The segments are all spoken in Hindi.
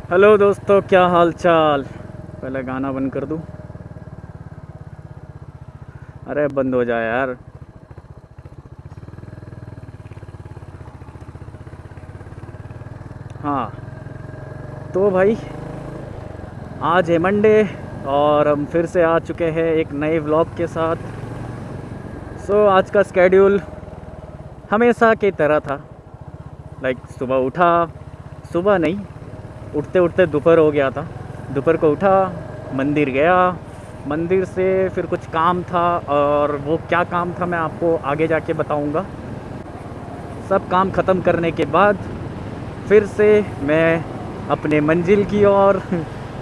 हेलो दोस्तों, क्या हाल चाल। पहले गाना बंद कर दूं। अरे बंद हो जाए यार। हाँ, तो भाई आज है मंडे और हम फिर से आ चुके हैं एक नए व्लॉग के साथ। आज का स्केड्यूल हमेशा की तरह था। सुबह उठा, सुबह नहीं, उठते उठते दोपहर हो गया था। दोपहर को उठा, मंदिर गया, मंदिर से फिर कुछ काम था और वो क्या काम था मैं आपको आगे जाके बताऊंगा। सब काम ख़त्म करने के बाद फिर से मैं अपने मंजिल की ओर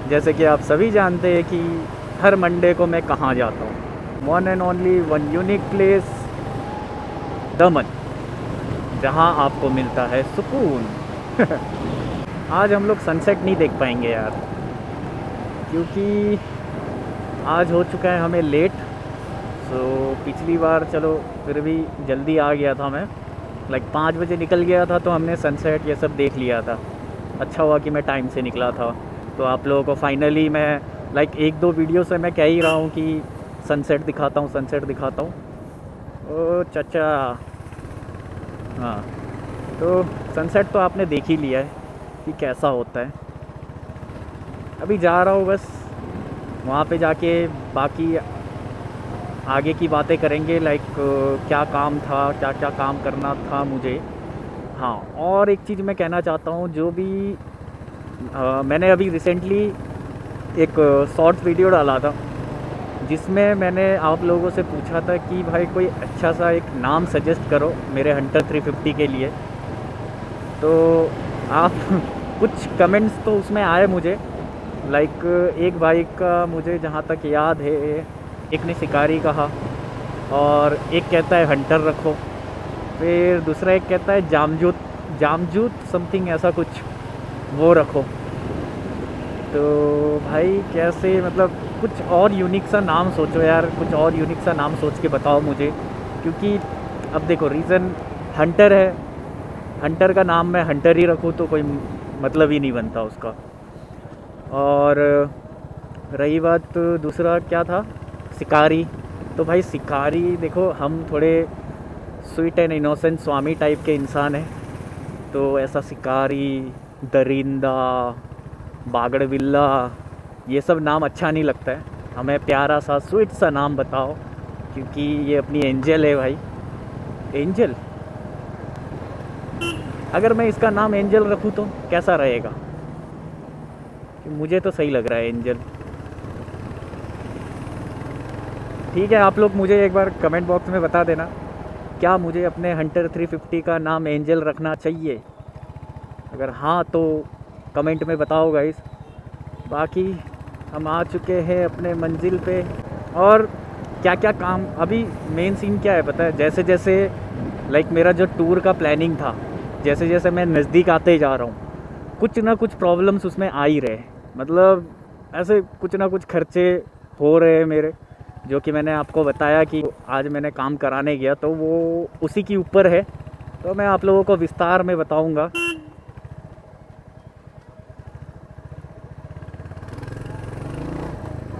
जैसे कि आप सभी जानते हैं कि हर मंडे को मैं कहाँ जाता हूँ। One and only one unique place, दमन, जहाँ आपको मिलता है सुकून। आज हम लोग सनसेट नहीं देख पाएंगे यार, क्योंकि आज हो चुका है हमें लेट। पिछली बार चलो फिर भी जल्दी आ गया था मैं, 5 बजे निकल गया था तो हमने सनसेट ये सब देख लिया था। अच्छा हुआ कि मैं टाइम से निकला था। तो आप लोगों को फाइनली मैं एक दो वीडियो से मैं कह ही रहा हूँ कि सनसेट दिखाता हूँ, सनसेट दिखाता हूँ। ओ चाचा, हाँ, तो सनसेट तो आपने देख ही लिया है कि कैसा होता है। अभी जा रहा हूँ बस, वहाँ पे जाके बाकी आगे की बातें करेंगे। क्या काम था, क्या क्या काम करना था मुझे। हाँ, और एक चीज़ मैं कहना चाहता हूँ, जो भी मैंने अभी रिसेंटली एक शॉर्ट्स वीडियो डाला था जिसमें मैंने आप लोगों से पूछा था कि भाई कोई अच्छा सा एक नाम सजेस्ट करो मेरे हंटर 350 के लिए। तो आप कुछ कमेंट्स तो उसमें आए मुझे। एक भाई का मुझे जहाँ तक याद है, एक ने शिकारी कहा और एक कहता है हंटर रखो। फिर दूसरा एक कहता है जामजूत, जामजूत समथिंग ऐसा कुछ, वो रखो। तो भाई कैसे, कुछ और यूनिक सा नाम सोचो यार, कुछ और यूनिक सा नाम सोच के बताओ मुझे। क्योंकि अब देखो रीज़न हंटर है, हंटर का नाम मैं हंटर ही रखूँ तो कोई मतलब ही नहीं बनता उसका। और रही बात दूसरा क्या था, शिकारी। तो भाई शिकारी देखो, हम थोड़े sweet and innocent Swami type के इंसान हैं। तो ऐसा शिकारी, दरिंदा, बागड़बिल्ला, ये सब नाम अच्छा नहीं लगता है हमें। प्यारा सा स्वीट सा नाम बताओ, क्योंकि ये अपनी एंजल है भाई। एंजल, अगर मैं इसका नाम एंजल रखूँ तो कैसा रहेगा? मुझे तो सही लग रहा है एंजल। ठीक है, आप लोग मुझे एक बार कमेंट बॉक्स में बता देना, क्या मुझे अपने हंटर 350 का नाम एंजल रखना चाहिए? अगर हाँ तो कमेंट में बताओ गाइस। बाकी हम आ चुके हैं अपने मंजिल पे। और क्या क्या काम, अभी मेन सीन क्या है पता है, जैसे जैसे मेरा जो टूर का प्लानिंग था, जैसे जैसे मैं नज़दीक आते जा रहा हूँ, कुछ ना कुछ प्रॉब्लम्स उसमें आ ही रहे। ऐसे कुछ ना कुछ खर्चे हो रहे हैं मेरे, जो कि मैंने आपको बताया कि आज मैंने काम कराने गया तो वो उसी के ऊपर है। तो मैं आप लोगों को विस्तार में बताऊंगा।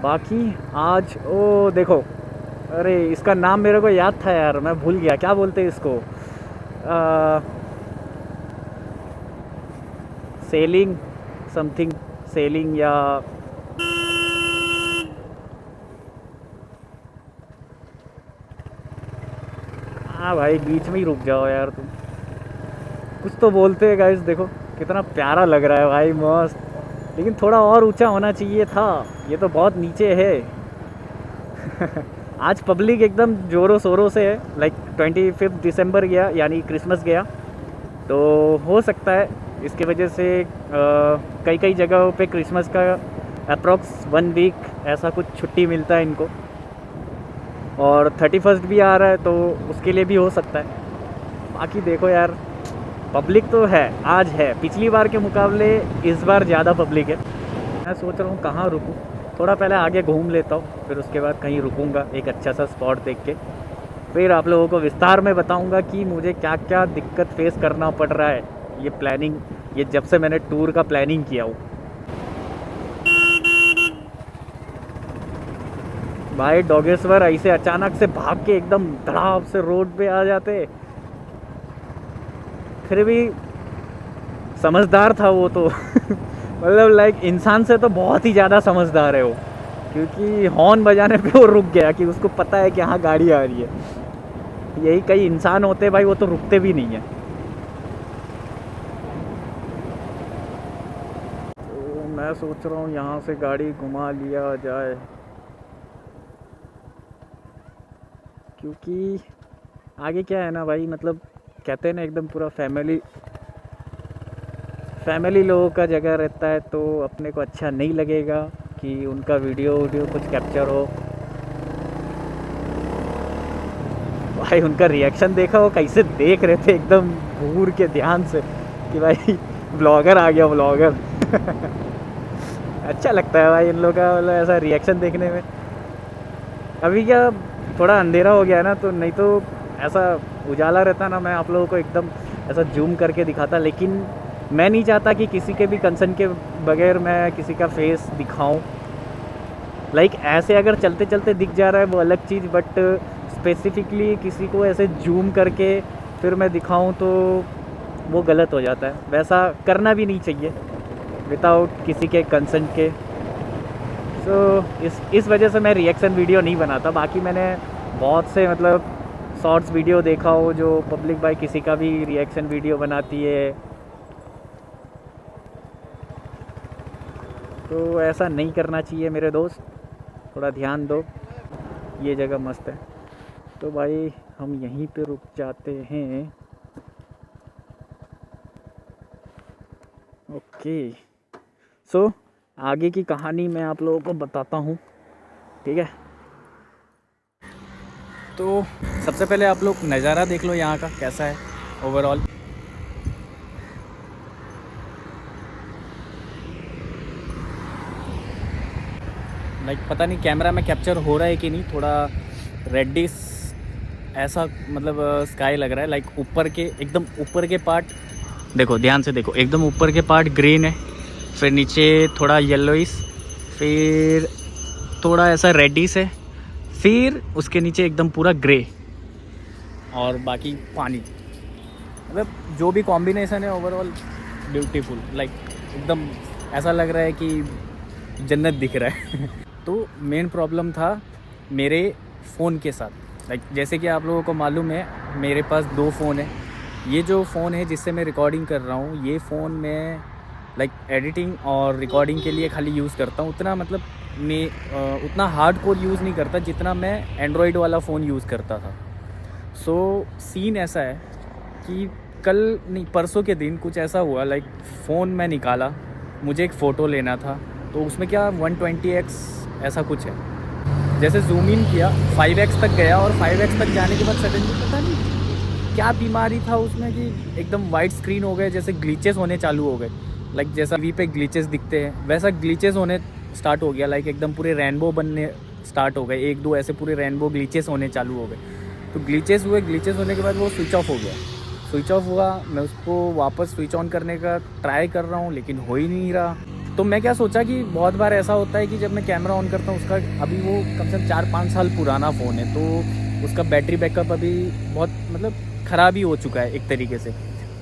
बाकी आज ओ देखो, अरे इसका नाम मेरे को याद था यार, मैं भूल गया, क्या बोलते हैं इसको? सेलिंग समथिंग, सेलिंग या हाँ भाई, बीच में ही रुक जाओ यार तुम। कुछ तो बोलते हैं गाइस, देखो कितना प्यारा लग रहा है भाई, मस्त। लेकिन थोड़ा और ऊंचा होना चाहिए था, ये तो बहुत नीचे है। आज पब्लिक एकदम ज़ोरों शोरों से है। 25 दिसंबर गया, यानी क्रिसमस गया, तो हो सकता है इसके वजह से कई कई जगहों पे क्रिसमस का अप्रॉक्स 1 वीक ऐसा कुछ छुट्टी मिलता है इनको। और 31 भी आ रहा है तो उसके लिए भी हो सकता है। बाकी देखो यार, पब्लिक तो है, आज है, पिछली बार के मुकाबले इस बार ज़्यादा पब्लिक है। मैं सोच रहा हूँ कहाँ रुकूँ, थोड़ा पहले आगे घूम लेता हूँ, फिर उसके बाद कहीं रुकूँगा एक अच्छा सा स्पॉट देख के। फिर आप लोगों को विस्तार में बताऊँगा कि मुझे क्या क्या दिक्कत फेस करना पड़ रहा है ये प्लानिंग, ये जब से मैंने टूर का प्लानिंग किया हूँ। भाई डॉगेश्वर ऐसे अचानक से भाग के एकदम धड़ाम से रोड पे आ जाते। फिर भी समझदार था वो तो मतलब लाइक इंसान से तो बहुत ही ज़्यादा समझदार है वो, क्योंकि हॉर्न बजाने पे वो रुक गया कि उसको पता है कि हाँ गाड़ी आ रही है। यही कई इंसान होते हैं भाई, वो तो रुकते भी नहीं है। तो मैं सोच रहा हूँ यहाँ से गाड़ी घुमा लिया जाए, क्योंकि आगे क्या है ना भाई, मतलब कहते हैं ना एकदम पूरा फैमिली लोगों का जगह रहता है, तो अपने को अच्छा नहीं लगेगा कि उनका वीडियो कुछ कैप्चर हो। भाई उनका रिएक्शन देखा, वो कैसे देख रहे थे एकदम घूर के ध्यान से कि भाई ब्लॉगर आ गया, ब्लॉगर अच्छा लगता है भाई इन लोगों का मतलब ऐसा रिएक्शन देखने में। अभी क्या थोड़ा अंधेरा हो गया है ना, तो नहीं तो ऐसा उजाला रहता ना, मैं आप लोगों को एकदम ऐसा जूम करके दिखाता, लेकिन मैं नहीं चाहता कि किसी के भी कंसर्न के बगैर मैं किसी का फेस दिखाऊं। लाइक ऐसे अगर चलते चलते दिख जा रहा है वो अलग चीज़, बट स्पेसिफिकली किसी को ऐसे जूम करके फिर मैं दिखाऊं तो वो गलत हो जाता है। वैसा करना भी नहीं चाहिए विदाउट किसी के कंसर्न के। सो इस वजह से मैं रिएक्शन वीडियो नहीं बनाता। बाकी मैंने बहुत से मतलब शॉर्ट्स वीडियो देखा हो जो पब्लिक भाई किसी का भी रिएक्शन वीडियो बनाती है, तो ऐसा नहीं करना चाहिए मेरे दोस्त, थोड़ा ध्यान दो। ये जगह मस्त है, तो भाई हम यहीं पे रुक जाते हैं। ओके, सो आगे की कहानी मैं आप लोगों को बताता हूँ, ठीक है। तो सबसे पहले आप लोग नज़ारा देख लो यहाँ का कैसा है ओवरऑल। लाइक पता नहीं कैमरा में कैप्चर हो रहा है कि नहीं, थोड़ा रेडिश ऐसा मतलब स्काई लग रहा है। लाइक ऊपर के एकदम ऊपर के पार्ट देखो, ध्यान से देखो, एकदम ऊपर के पार्ट ग्रीन है, फिर नीचे थोड़ा येलोइश, फिर थोड़ा ऐसा रेडिश है, फिर उसके नीचे एकदम पूरा ग्रे, और बाकी पानी। मतलब जो भी कॉम्बिनेशन है ओवरऑल ब्यूटीफुल, लाइक एकदम ऐसा लग रहा है कि जन्नत दिख रहा है तो मेन प्रॉब्लम था मेरे फ़ोन के साथ। लाइक जैसे कि आप लोगों को मालूम है मेरे पास 2 फ़ोन है। ये जो फ़ोन है जिससे मैं रिकॉर्डिंग कर रहा हूँ, ये फ़ोन मैं लाइक एडिटिंग और रिकॉर्डिंग के लिए खाली यूज़ करता हूँ। उतना मतलब मैं उतना हार्डकोर यूज़ नहीं करता जितना मैं एंड्रॉयड वाला फ़ोन यूज़ करता था। सो सीन ऐसा है कि कल नहीं परसों के दिन कुछ ऐसा हुआ, लाइक फ़ोन मैं निकाला, मुझे एक फ़ोटो लेना था, तो उसमें क्या 120x ऐसा कुछ है। जैसे जूम इन किया 5x तक गया, और 5x तक जाने के बाद सडनली पता नहीं क्या बीमारी था उसमें कि एकदम वाइट स्क्रीन हो गए, जैसे ग्लिचेस होने चालू हो गए। लाइक जैसा टीवी पे ग्लिचेस दिखते हैं वैसा ग्लिचेस होने स्टार्ट हो गया। लाइक एकदम पूरे रेनबो बनने स्टार्ट हो गए, 1-2 ऐसे पूरे रेनबो ग्लिचेस होने चालू हो गए। तो ग्लिचेस हुए, ग्लिचेस होने के बाद वो स्विच ऑफ हो गया। स्विच ऑफ हुआ, मैं उसको वापस स्विच ऑन करने का ट्राई कर रहा हूँ लेकिन हो ही नहीं रहा। तो मैं क्या सोचा कि बहुत बार ऐसा होता है कि जब मैं कैमरा ऑन करता हूँ, उसका अभी वो कम से कम 4-5 साल पुराना फ़ोन है, तो उसका बैटरी बैकअप अभी बहुत मतलब ख़राब ही हो चुका है एक तरीके से।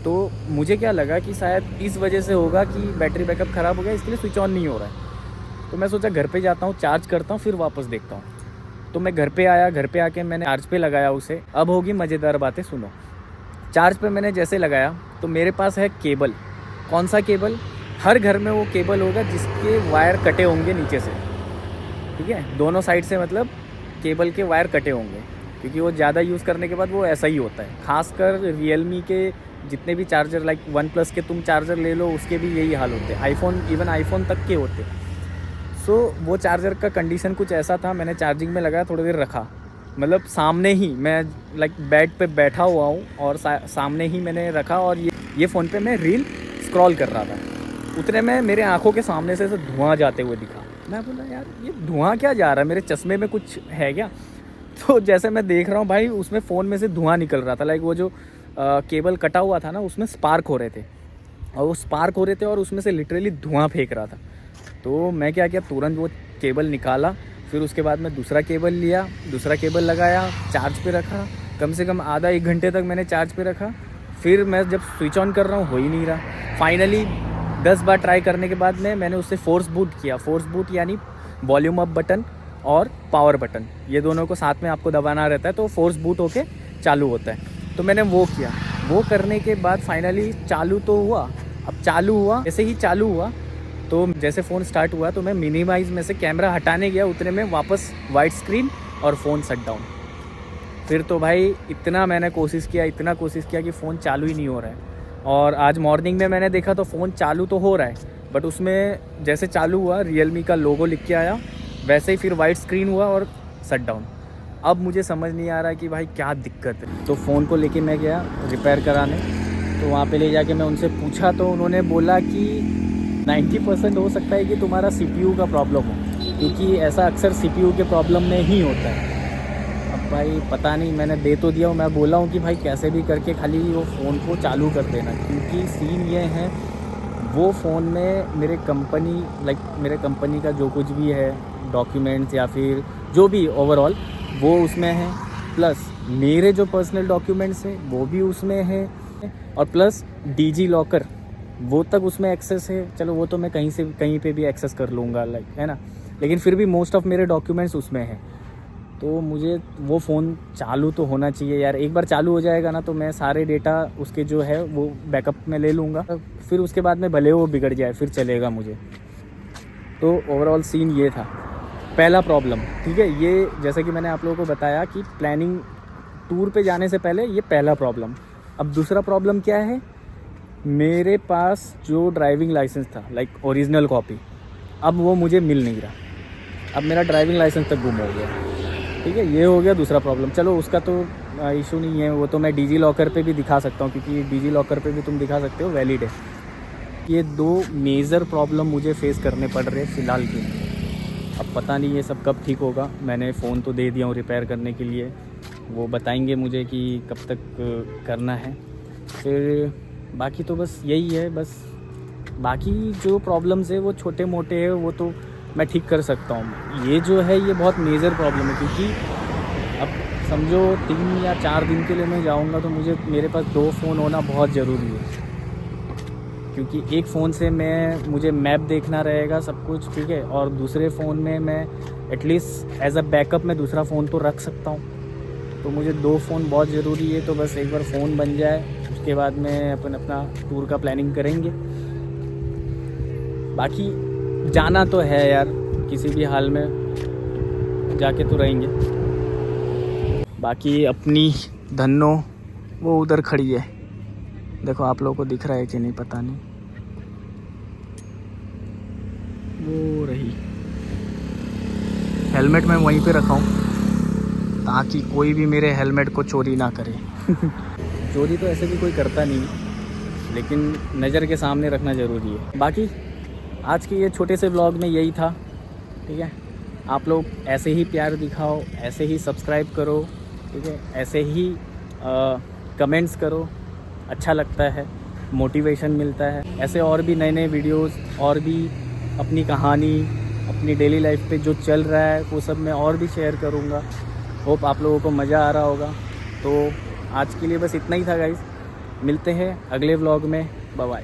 तो मुझे क्या लगा कि शायद इस वजह से होगा कि बैटरी बैकअप ख़राब हो गया, इसके लिए स्विच ऑन नहीं हो रहा है। तो मैं सोचा घर पे जाता हूँ, चार्ज करता हूँ, फिर वापस देखता हूँ। तो मैं घर पे आया, घर पे आके मैंने चार्ज पे लगाया उसे। अब होगी मज़ेदार बातें, सुनो। चार्ज पे मैंने जैसे लगाया तो मेरे पास है केबल। कौन सा केबल? हर घर में वो केबल होगा जिसके वायर कटे होंगे नीचे से, ठीक है, दोनों साइड से, मतलब केबल के वायर कटे होंगे, क्योंकि वो ज़्यादा यूज़ करने के बाद वो ऐसा ही होता है। खासकर रियलमी के जितने भी चार्जर, लाइक OnePlus के तुम चार्जर ले लो, उसके भी यही हाल होते हैं, आईफोन, इवन आईफोन तक के होते। सो वो चार्जर का कंडीशन कुछ ऐसा था, मैंने चार्जिंग में लगाया, थोड़ी देर रखा, मतलब सामने ही मैं लाइक बेड पे बैठा हुआ हूँ और सामने ही मैंने रखा, और ये फ़ोन पे मैं रील स्क्रॉल कर रहा था। उतने में मेरे आंखों के सामने से धुआं जाते हुए दिखा। मैं बोला यार ये धुआं क्या जा रहा है, मेरे चश्मे में कुछ है क्या? तो जैसे मैं देख रहा हूँ भाई, उसमें फ़ोन में से धुआं निकल रहा था। लाइक वो जो केबल कटा हुआ था ना, उसमें स्पार्क हो रहे थे, और वो स्पार्क हो रहे थे और उसमें से लिटरली धुआं फेंक रहा था। तो मैं क्या किया, तुरंत वो केबल निकाला, फिर उसके बाद मैं दूसरा केबल लिया, दूसरा केबल लगाया, चार्ज पे रखा, कम से कम आधा 1 घंटे तक मैंने चार्ज पे रखा। फिर मैं जब स्विच ऑन कर रहा हूँ हो ही नहीं रहा। फाइनली 10 बार ट्राई करने के बाद में मैंने उससे फोर्स बूट किया। फोर्स बूट यानी वॉल्यूम अप बटन और पावर बटन, ये दोनों को साथ में आपको दबाना रहता है तो फोर्स बूट होके चालू होता है। तो मैंने वो किया। वो करने के बाद फाइनली चालू तो हुआ। अब चालू हुआ, जैसे ही चालू हुआ तो जैसे फ़ोन स्टार्ट हुआ तो मैं मिनिमाइज़ में से कैमरा हटाने गया, उतने में वापस वाइट स्क्रीन और फ़ोन शट डाउन। फिर तो भाई इतना मैंने कोशिश किया कि फ़ोन चालू ही नहीं हो रहा है। और आज मॉर्निंग में मैंने देखा तो फ़ोन चालू तो हो रहा है, बट उसमें जैसे चालू हुआ रियलमी का लोगो लिख के आया, वैसे ही फिर वाइट स्क्रीन हुआ और शट डाउन। अब मुझे समझ नहीं आ रहा है कि भाई क्या दिक्कत है। तो फ़ोन को लेके मैं गया रिपेयर कराने, तो वहाँ पे ले जाके मैं उनसे पूछा तो उन्होंने बोला कि 90% हो सकता है कि तुम्हारा CPU का प्रॉब्लम हो, क्योंकि ऐसा अक्सर CPU के प्रॉब्लम में ही होता है। अब भाई पता नहीं, मैंने दे तो दिया हूँ, मैं बोला हूँ कि भाई कैसे भी करके खाली वो फ़ोन को चालू कर देना, क्योंकि सीन ये है वो फ़ोन में मेरे कंपनी का जो कुछ भी है डॉक्यूमेंट्स या फिर जो भी ओवरऑल वो उसमें है, प्लस मेरे जो पर्सनल डॉक्यूमेंट्स हैं वो भी उसमें है, और प्लस डिजी लॉकर वो तक उसमें एक्सेस है। चलो वो तो मैं कहीं पे भी एक्सेस कर लूँगा, लाइक, है ना, लेकिन फिर भी मोस्ट ऑफ मेरे डॉक्यूमेंट्स उसमें हैं। तो मुझे वो फ़ोन चालू तो होना चाहिए यार। एक बार चालू हो जाएगा ना तो मैं सारे डेटा उसके जो है वो बैकअप में ले लूँगा, फिर उसके बाद में भले वो बिगड़ जाए फिर चलेगा मुझे। तो ओवरऑल सीन ये था, पहला प्रॉब्लम। ठीक है, ये जैसे कि मैंने आप लोगों को बताया कि प्लानिंग टूर पे जाने से पहले ये पहला प्रॉब्लम। अब दूसरा प्रॉब्लम क्या है, मेरे पास जो ड्राइविंग लाइसेंस था लाइक ओरिजिनल कॉपी, अब वो मुझे मिल नहीं रहा। अब मेरा ड्राइविंग लाइसेंस तक गुम हो गया। ठीक है, ये हो गया दूसरा प्रॉब्लम। चलो उसका तो इशू नहीं है, वो तो मैं डिजी लॉकर पे भी दिखा सकता हूँ, क्योंकि डिजी लॉकर पे भी तुम दिखा सकते हो, वैलिड है। ये 2 मेजर प्रॉब्लम मुझे फेस करने पड़ रहे फ़िलहाल के। अब पता नहीं ये सब कब ठीक होगा। मैंने फ़ोन तो दे दिया हूँ रिपेयर करने के लिए, वो बताएंगे मुझे कि कब तक करना है। फिर बाकी तो बस यही है। बस बाकी जो प्रॉब्लम्स है वो छोटे मोटे हैं, वो तो मैं ठीक कर सकता हूँ। ये जो है ये बहुत मेजर प्रॉब्लम है, क्योंकि अब समझो 3 या 4 दिन के लिए मैं जाऊँगा तो मेरे पास 2 फ़ोन होना बहुत ज़रूरी है, क्योंकि एक फ़ोन से मुझे मैप देखना रहेगा सब कुछ, ठीक है, और दूसरे फ़ोन में मैं एटलीस्ट एज अ बैकअप में दूसरा फ़ोन तो रख सकता हूँ। तो मुझे 2 फ़ोन बहुत ज़रूरी है। तो बस एक बार फ़ोन बन जाए उसके बाद में अपना टूर का प्लानिंग करेंगे। बाकी जाना तो है यार, किसी भी हाल में जाके तो रहेंगे। बाकी अपनी धन्नो वो उधर खड़ी है, देखो आप लोगों को दिख रहा है कि नहीं पता नहीं, वो रही। हेलमेट मैं वहीं पे रखा हूँ ताकि कोई भी मेरे हेलमेट को चोरी ना करे। चोरी तो ऐसे भी कोई करता नहीं, लेकिन नज़र के सामने रखना ज़रूरी है। बाकी आज के ये छोटे से व्लॉग में यही था। ठीक है, आप लोग ऐसे ही प्यार दिखाओ, ऐसे ही सब्सक्राइब करो, ठीक है, ऐसे ही कमेंट्स करो, अच्छा लगता है, मोटिवेशन मिलता है। ऐसे और भी नए नए वीडियोस और भी अपनी कहानी, अपनी डेली लाइफ पे जो चल रहा है वो सब मैं और भी शेयर करूँगा। होप आप लोगों को मज़ा आ रहा होगा। तो आज के लिए बस इतना ही था गाइस, मिलते हैं अगले व्लॉग में, बाय बाय।